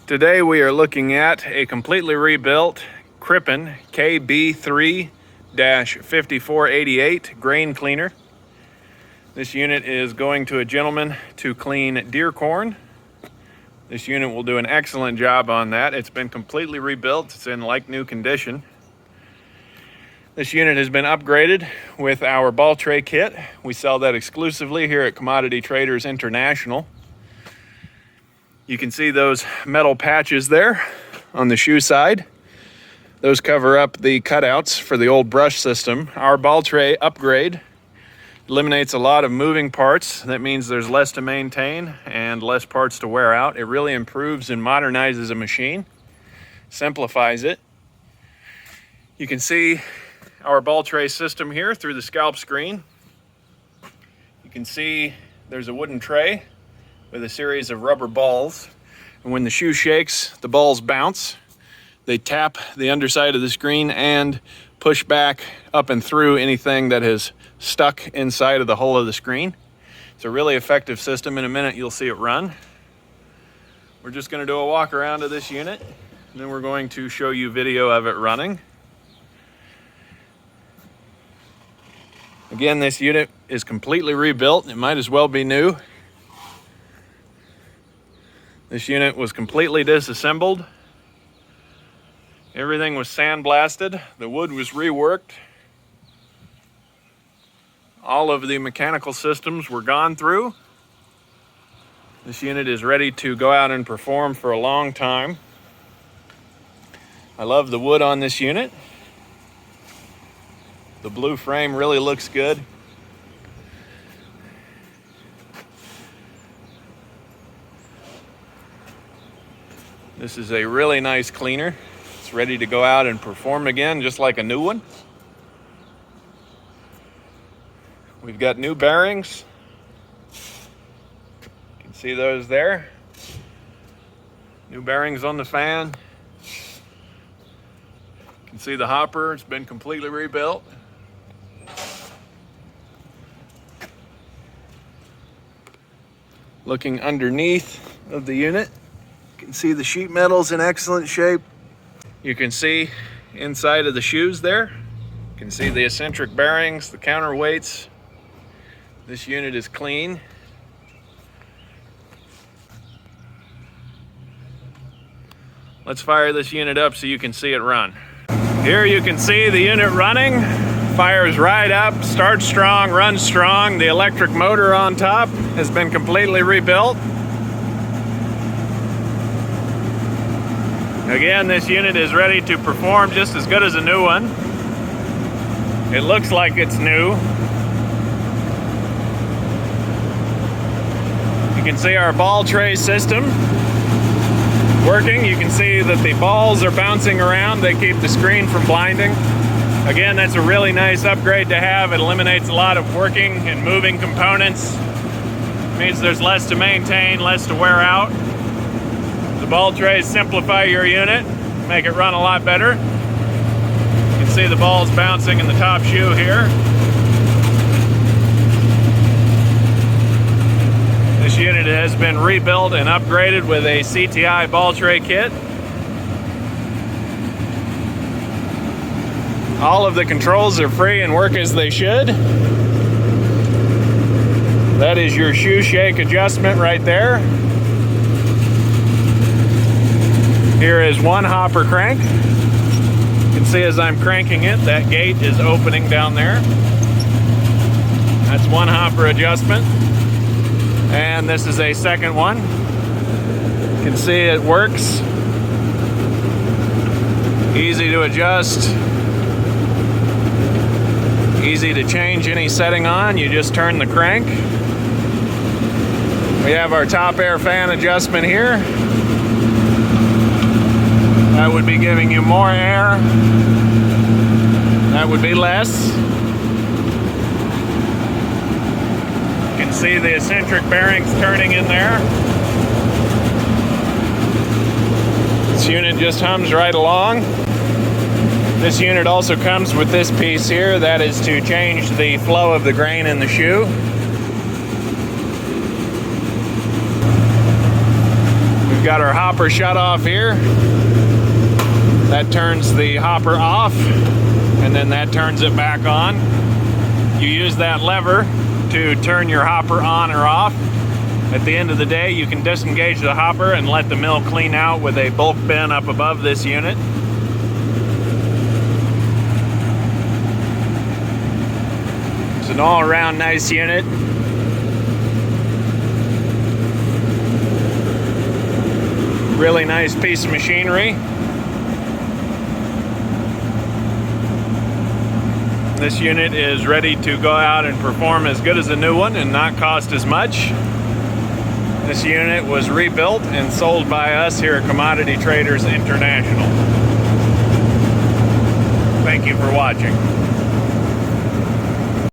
Today we are looking at a completely rebuilt Crippen KB3-5488 grain cleaner. This unit is going to a gentleman to clean deer corn. This unit will do an excellent job on that. It's been completely rebuilt. It's in like new condition. This unit has been upgraded with our ball tray kit. We sell that exclusively here at Commodity Traders International. You can see those metal patches there on the shoe side. Those cover up the cutouts for the old brush system. Our ball tray upgrade eliminates a lot of moving parts. That means there's less to maintain and less parts to wear out. It really improves and modernizes a machine, simplifies it. You can see our ball tray system here through the scalp screen. You can see there's a wooden tray with a series of rubber balls. And when the shoe shakes, the balls bounce. They tap the underside of the screen and push back up and through anything that has stuck inside of the hole of the screen. It's a really effective system. In a minute, you'll see it run. We're just going to do a walk around of this unit, and then we're going to show you video of it running. Again, this unit is completely rebuilt. It might as well be new. This unit was completely disassembled. Everything was sandblasted. The wood was reworked. All of the mechanical systems were gone through. This unit is ready to go out and perform for a long time. I love the wood on this unit. The blue frame really looks good. This is a really nice cleaner. It's ready to go out and perform again, just like a new one. We've got new bearings. You can see those there. New bearings on the fan. You can see the hopper. It's been completely rebuilt. Looking underneath of the unit, you can see the sheet metal's in excellent shape. You can see inside of the shoes there. You can see the eccentric bearings, the counterweights. This unit is clean. Let's fire this unit up so you can see it run. Here you can see the unit running. Fires right up, starts strong, runs strong. The electric motor on top has been completely rebuilt. Again, this unit is ready to perform just as good as a new one. It looks like it's new. You can see our ball tray system working. You can see that the balls are bouncing around. They keep the screen from blinding. Again, that's a really nice upgrade to have. It eliminates a lot of working and moving components. It means there's less to maintain, less to wear out. The ball trays simplify your unit, make it run a lot better. You can see the balls bouncing in the top shoe here. This unit has been rebuilt and upgraded with a CTI ball tray kit. All of the controls are free and work as they should. That is your shoe shake adjustment right there. Here is one hopper crank. You can see as I'm cranking it, that gate is opening down there. That's one hopper adjustment. And this is a second one. You can see it works. Easy to adjust. Easy to change any setting on. You just turn the crank. We have our top air fan adjustment here. That would be giving you more air. That would be less. You can see the eccentric bearings turning in there. This unit just hums right along. This unit also comes with this piece here. That is to change the flow of the grain in the shoe. We've Got our hopper shut off here. That turns the hopper off, and then that turns it back on. You use that lever to turn your hopper on or off. At the end of the day, you can disengage the hopper and let the mill clean out with a bulk bin up above this unit. It's an all-around nice unit. Really nice piece of machinery. This unit is ready to go out and perform as good as a new one and not cost as much. This unit was rebuilt and sold by us here at Commodity Traders International. Thank you for watching.